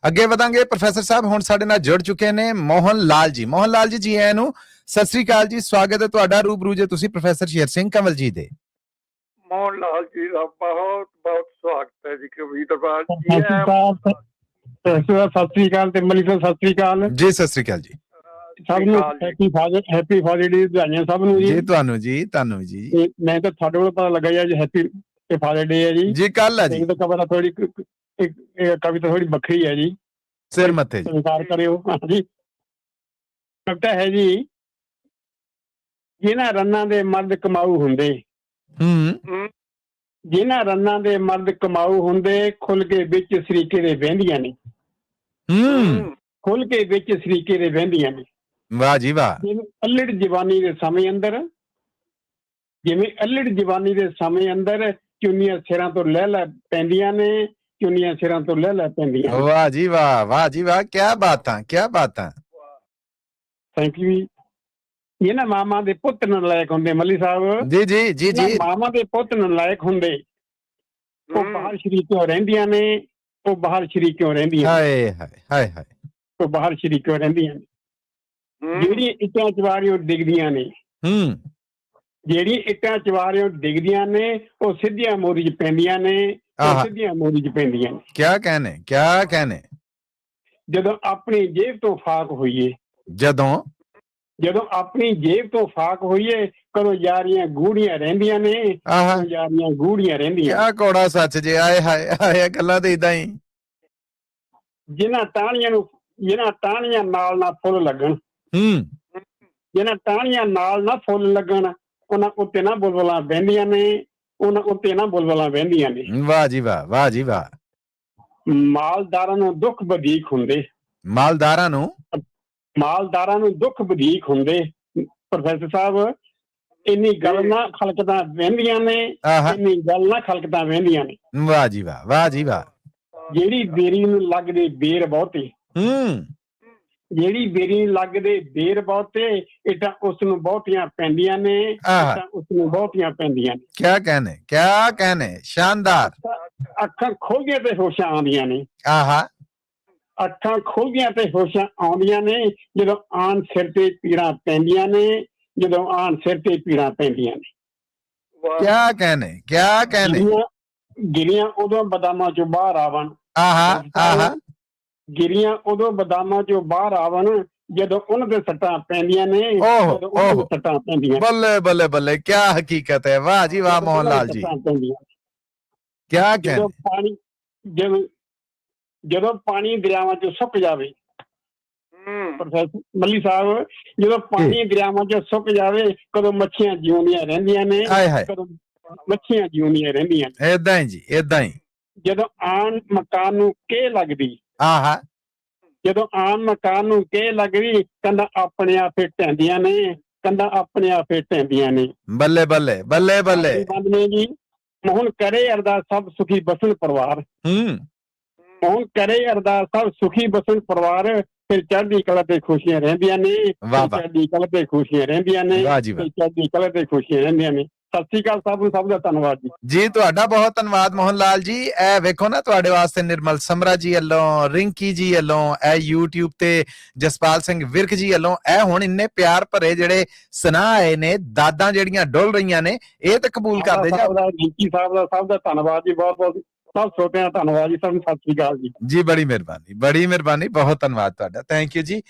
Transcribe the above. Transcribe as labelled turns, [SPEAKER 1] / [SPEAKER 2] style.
[SPEAKER 1] ਅੱਗੇ ਵਧਾਂਗੇ। ਪ੍ਰੋਫੈਸਰ ਸਾਹਿਬ ਹੁਣ ਸਾਡੇ ਨਾਲ ਜੁੜ ਚੁੱਕੇ ਨੇ ਮੋਹਨ ਲਾਲ ਜੀ। ਮੋਹਨ ਲਾਲ ਜੀ ਆਇਆਂ ਨੂੰ ਸਤਿ ਸ੍ਰੀ ਅਕਾਲ ਜੀ। ਸਵਾਗਤ ਹੈ ਤੁਹਾਡਾ ਰੂਬਰੂ ਜੇ ਤੁਸੀਂ ਪ੍ਰੋਫੈਸਰ ਸ਼ੇਰ ਸਿੰਘ ਕੰਵਲ ਜੀ ਦੇ।
[SPEAKER 2] ਮੋਹਨ ਲਾਲ ਜੀ ਦਾ ਬਹੁਤ ਬਹੁਤ ਸਵਾਗਤ ਹੈ ਜੀ ਕਬੀਰਦਾਸ ਜੀ।
[SPEAKER 3] ਸਤਿ ਸ੍ਰੀ ਅਕਾਲ ਤੇ ਮਲੀ ਸਾਹਿਬ ਸਤਿ ਸ੍ਰੀ ਅਕਾਲ
[SPEAKER 1] ਜੀ। ਸਤਿ ਸ੍ਰੀ ਅਕਾਲ ਜੀ
[SPEAKER 3] ਸਭ ਨੂੰ। ਹੈਪੀ ਫਾਦਰ ਡੇ ਵਧਾਈਆਂ ਸਭ ਨੂੰ
[SPEAKER 1] ਜੀ। ਤੁਹਾਨੂੰ ਜੀ
[SPEAKER 3] ਮੈਂ ਤਾਂ ਤੁਹਾਡੇ ਕੋਲ ਪਤਾ ਲੱਗਾ ਜੀ ਹੈਪੀ ਫਾਦਰ ਡੇ ਹੈ ਜੀ
[SPEAKER 1] ਕੱਲ ਹੈ ਜੀ।
[SPEAKER 3] ਕਵਿਤਾ ਥੋੜੀ ਕਵਿਤਾ ਥੋੜੀ ਵੱਖਰੀ ਹੈ ਜੀ।
[SPEAKER 1] ਸਿਰ ਮੱਥੇ ਜੀ
[SPEAKER 3] ਸਵੀਕਾਰ ਕਰਿਓ। ਹਾਂਜੀ ਕਵਿਤਾ ਹੈ ਜੀ। ਜਿਨ੍ਹਾਂ ਰੰਨਾਂ ਦੇ ਮਰਦ ਕਮਾਊ ਹੁੰਦੇ, ਜਿਨ੍ਹਾਂ ਰੰਨਾਂ ਦੇ ਮਰਦ ਕਮਾਊ ਹੁੰਦੇ, ਖੁੱਲ ਕੇ ਵਿੱਚ ਸਰੀਕੇ ਦੇ ਵਹਿੰਦੀਆਂ ਨੇ। ਖੁੱਲ ਕੇ ਵਿੱਚ ਸਰੀਕੇ ਦੇ ਵਹਿੰਦੀਆਂ ਨੇ।
[SPEAKER 1] ਵਾਹ ਜੀ ਵਾਹ।
[SPEAKER 3] ਜਿਵੇਂ ਅਲੜ ਜਵਾਨੀ ਦੇ ਸਮੇਂ ਅੰਦਰ, ਜਿਵੇਂ ਅਲੜ ਜਵਾਨੀ ਦੇ ਸਮੇਂ ਅੰਦਰ ਚੁੰਨੀਆਂ ਸਿਰਾਂ ਤੋਂ ਲੈ ਪੈਂਦੀਆਂ ਨੇ, ਚੁੰਨੀਆਂ ਸਿਰਾਂ ਤੋਂ ਲੈ ਪੈਂਦੀਆਂ।
[SPEAKER 1] ਵਾਹ ਜੀ ਵਾਹ, ਵਾਹ ਜੀ ਵਾਹ। ਕਿਆ ਬਾਤਾਂ, ਕਿਆ ਬਾਤਾਂ।
[SPEAKER 3] ਥੈਂਕ ਯੂ ਜੀ। ਇਹਨਾਂ ਮਾਮਾ ਦੇ ਪੁੱਤ ਨਲਾਇਕ ਹੁੰਦੇ ਮੱਲੀ ਸਾਹਿਬ।
[SPEAKER 1] ਜੀ ਜੀ ਜੀ ਜੀ।
[SPEAKER 3] ਮਾਮਾ ਦੇ ਪੁੱਤ ਨਲਾਇਕ ਹੁੰਦੇ, ਉਹ ਬਾਹਰ ਸ਼ਰੀਕ ਕਿਉਂ ਰਹਿੰਦੀਆਂ ਨੇ, ਉਹ ਬਾਹਰ ਸ਼ਰੀਕ ਕਿਉਂ ਰਹਿੰਦੀਆਂ।
[SPEAKER 1] ਹਾਏ ਹਾਏ ਹਾਏ ਹਾਏ।
[SPEAKER 3] ਉਹ ਬਾਹਰ ਸ਼ਰੀਕ ਕਿਉਂ ਰਹਿੰਦੀਆਂ ਨੇ। ਜਿਹੜੀਆਂ ਇੱਟਾਂ ਚਵਾਰਿਓਂ ਡਿੱਗਦੀਆਂ ਨੇ, ਜਿਹੜੀਆਂ ਇੱਟਾਂ ਚਵਾਰਿਓਂ ਡਿੱਗਦੀਆਂ ਨੇ, ਉਹ ਸਿੱਧੀਆਂ ਮੋਰੀ 'ਚ ਪੈਂਦੀਆਂ ਨੇ, ਸਿੱਧੀਆਂ ਮੋਰੀ 'ਚ ਪੈਂਦੀਆਂ ਨੇ।
[SPEAKER 1] ਕਿਆ ਕਹਿਣੇ, ਕਿਆ ਕਹਿਣੇ।
[SPEAKER 3] ਜਦੋਂ ਆਪਣੀ ਜੇਬ ਤੋਂ ਫਾਕ ਹੋਈਏ, ਜਦੋਂ ਆਪਣੀ ਜੇਬ ਤੋਂ ਫਾਕ ਹੋਈਏ, ਕਦੋਂ ਯਾਰੀਆਂ ਗੂੜੀਆਂ ਰਹਿੰਦੀਆਂ ਨੇ, ਯਾਰੀਆਂ ਗੂੜੀਆਂ ਰਹਿੰਦੀਆਂ।
[SPEAKER 1] ਕਿਆ ਕੋੜਾ ਸੱਚ ਜੇ। ਆਏ ਹਾਏ ਹਾਏ। ਗੱਲਾਂ ਤੇ ਇਦਾਂ ਹੀ।
[SPEAKER 3] ਜਿਨ੍ਹਾਂ ਟਾਹਣੀਆਂ ਨਾਲ ਨਾ ਫੁੱਲ ਲੱਗਣ, ਜਿਹਨਾਂ ਟਾਹਣੀਆਂ ਨਾਲ ਨਾ ਫੁੱਲ ਲੱਗਣ, ਉਹਨਾਂ ਉੱਤੇ ਨਾ ਬੁਲਬੁਲਾਂ ਬਹਿੰਦੀਆਂ ਨੇ, ਉਹਨਾਂ ਉੱਤੇ ਨਾ ਬੁਲਬੁਲਾਂ ਬਹਿੰਦੀਆਂ ਨੇ।
[SPEAKER 1] ਵਾਹ ਜੀ ਵਾਹ, ਵਾਹ ਜੀ ਵਾਹ।
[SPEAKER 3] ਮਾਲਦਾਰਾਂ ਨੂੰ ਦੁੱਖ ਵਧੀਕ ਹੁੰਦੇ,
[SPEAKER 1] ਮਾਲਦਾਰਾਂ ਨੂੰ
[SPEAKER 3] ਦੁੱਖ ਵਧੀਕ ਹੁੰਦੇ। ਪ੍ਰੋਫੈਸਰ ਸਾਹਿਬ ਇੰਨੀ ਗੱਲ ਨਾ ਖਲਕਤਾਂ ਵਹਿੰਦੀਆਂ ਨੇ, ਇੰਨੀ ਗੱਲ ਨਾ ਖਲਕਤਾਂ ਵਹਿੰਦੀਆਂ ਨੇ।
[SPEAKER 1] ਵਾਹ ਜੀ ਵਾਹ, ਵਾਹ ਜੀ ਵਾਹ।
[SPEAKER 3] ਜਿਹੜੀ ਬੇਰੀ ਨੂੰ ਲੱਗਦੇ ਬੇਰ ਬਹੁਤੇ, ਜਿਹੜੀ ਬੇਰੀ ਨੂੰ ਲੱਗਦੇ ਬੇਰ ਬਹੁਤੇ, ਇੱਟਾਂ ਉਸ ਨੂੰ ਬਹੁਤੀਆਂ ਪੈਂਦੀਆਂ ਨੇ, ਇੱਟਾਂ ਉਸ ਨੂੰ ਬਹੁਤੀਆਂ ਪੈਂਦੀਆਂ ਨੇ।
[SPEAKER 1] ਕਿਆ ਕਹਿਣੇ, ਕਿਆ ਕਹਿਣੇ। ਸ਼ਾਨਦਾਰ।
[SPEAKER 3] ਅੱਖਾਂ ਖੋਲ੍ਹਦੀਆਂ ਤੇ ਹੋਸ਼ਾਂ ਆਉਂਦੀਆਂ ਨੇ। ਅੱਖਾਂ ਖੋਲ੍ਹਦੀਆਂ ਤੇ ਹੋਸ਼ਾਂ ਆਉਂਦੀਆਂ ਨੇ, ਜਦੋਂ ਆਣ ਸਿਰ ਤੇ ਪੀੜਾਂ ਪੈਂਦੀਆਂ ਨੇ, ਜਦੋਂ ਆਣ ਸਿਰ ਤੇ ਪੀੜਾਂ ਪੈਂਦੀਆਂ ਨੇ।
[SPEAKER 1] ਕਿਆ ਕਹਿਣੇ, ਕਿਆ ਕਹਿਣੇ।
[SPEAKER 3] ਗਿਰੀਆਂ ਉਦੋਂ ਬਦਾਮਾਂ ਚੋਂ ਬਾਹਰ ਆਵਣ, ਗਿਰੀਆਂ ਉਦੋਂ ਬਦਾਮਾਂ ਚੋਂ ਬਾਹਰ ਆਵਣ, ਜਦੋਂ ਉਹਨਾਂ ਦੇ ਸੱਟਾਂ ਪੈਂਦੀਆਂ ਨੇ, ਜਦੋਂ ਉਹਨਾਂ ਦੇ ਸੱਟਾਂ ਪੈਂਦੀਆਂ।
[SPEAKER 1] ਬੱਲੇ ਬੱਲੇ ਬੱਲੇ। ਕਿਆ ਹਕੀਕਤ ਹੈ। ਵਾਹ ਜੀ ਵਾਹ ਮੋਹਨ ਲਾਲ ਜੀ। ਕਿਆ ਕਹਿਣੇ।
[SPEAKER 3] ਜਦੋਂ ਪਾਣੀ ਦਰਿਆਵਾਂ ਚੋਂ ਸੁੱਕ ਜਾਵੇ, ਪ੍ਰੋਫੈਸਰ ਮੱਲੀ ਸਾਹਿਬ, ਜਦੋਂ ਪਾਣੀ ਦਰਿਆਵਾਂ ਚੋਂ ਸੁੱਕ ਜਾਵੇ, ਕਦੋਂ ਮੱਛੀਆਂ ਜਿਉਂਦੀਆਂ ਰਹਿੰਦੀਆਂ ਨੇ, ਕਦੋਂ ਮੱਛੀਆਂ ਜਿਉਂਦੀਆਂ ਰਹਿੰਦੀਆਂ ਨੇ।
[SPEAKER 1] ਏਦਾਂ ਹੀ ਜੀ, ਏਦਾਂ ਹੀ।
[SPEAKER 3] ਜਦੋਂ ਆਣ ਮਕਾਨ ਨੂੰ ਕੇ ਲੱਗਦੀ, ਜਦੋਂ ਆਮ ਮਕਾਨ ਨੂੰ ਕੇ ਲੱਗਦੀ, ਕੰਧਾਂ ਆਪਣੇ ਆਪੇ ਢਹਿੰਦੀਆਂ ਨੇ, ਕੰਧਾਂ ਆਪਣੇ ਆਪੇ ਢਹਿੰਦੀਆਂ ਨੇ।
[SPEAKER 1] ਬੱਲੇ ਬੱਲੇ ਬੱਲੇ ਬੱਲੇ।
[SPEAKER 3] ਜੀ ਹੁਣ ਕਰੇ ਅਰਦਾਸ ਸਭ ਸੁਖੀ ਬਸਣ ਪਰਿਵਾਰ, ਹੁਣ ਕਰੇ ਅਰਦਾਸ ਸਭ ਸੁਖੀ ਬਸਣ ਪਰਿਵਾਰ, ਫਿਰ ਚੜ੍ਹਦੀ ਕਲਾ ਤੇ ਖੁਸ਼ੀਆਂ ਰਹਿੰਦੀਆਂ ਨੇ, ਚੜ੍ਹਦੀ ਕਲਾ ਤੇ ਖੁਸ਼ੀਆਂ ਰਹਿੰਦੀਆਂ ਨੇ, ਚੜ੍ਹਦੀ ਕਲਾ ਤੇ ਖੁਸ਼ੀਆਂ ਰਹਿੰਦੀਆਂ ਨੇ। ਸਤਿ ਸ੍ਰੀ ਅਕਾਲ ਸਭ ਨੂੰ, ਸਭ ਦਾ ਧੰਨਵਾਦ ਜੀ।
[SPEAKER 1] ਜੀ ਤੁਹਾਡਾ ਬਹੁਤ ਧੰਨਵਾਦ ਮੋਹਨ ਲਾਲ ਜੀ। ਇਹ ਵੇਖੋ ਨਾ ਤੁਹਾਡੇ ਵਾਸਤੇ ਨਿਰਮਲ ਸਮਰਾ ਜੀ ਵੱਲੋਂ, ਰਿੰਕੀ ਜੀ ਵੱਲੋਂ, ਇਹ YouTube ਤੇ ਜਸਪਾਲ ਸਿੰਘ ਵਿਰਕ ਜੀ ਵੱਲੋਂ, ਇਹ ਹੁਣ ਇੰਨੇ ਪਿਆਰ ਭਰੇ ਜਿਹੜੇ ਸੁਨਾਹ ਆਏ ਨੇ, ਦਾਦਾਂ ਜਿਹੜੀਆਂ ਡੁੱਲ ਰਹੀਆਂ ਨੇ, ਇਹ ਤਾਂ ਕਬੂਲ ਕਰਦੇ ਜਾ।
[SPEAKER 3] ਰਿੰਕੀ ਸਾਹਿਬ ਦਾ ਸਭ ਦਾ ਧੰਨਵਾਦ ਜੀ, ਬਹੁਤ ਬਹੁਤ। ਸਭ ਛੋਟਿਆਂ ਦਾ ਧੰਨਵਾਦ ਜੀ, ਸਭ ਨੂੰ ਸਤਿ ਸ੍ਰੀ ਅਕਾਲ ਜੀ।
[SPEAKER 1] ਜੀ ਬੜੀ ਮਿਹਰਬਾਨੀ, ਬੜੀ ਮਿਹਰਬਾਨੀ। ਬਹੁਤ ਧੰਨਵਾਦ ਤੁਹਾਡਾ। ਥੈਂਕ ਯੂ ਜੀ।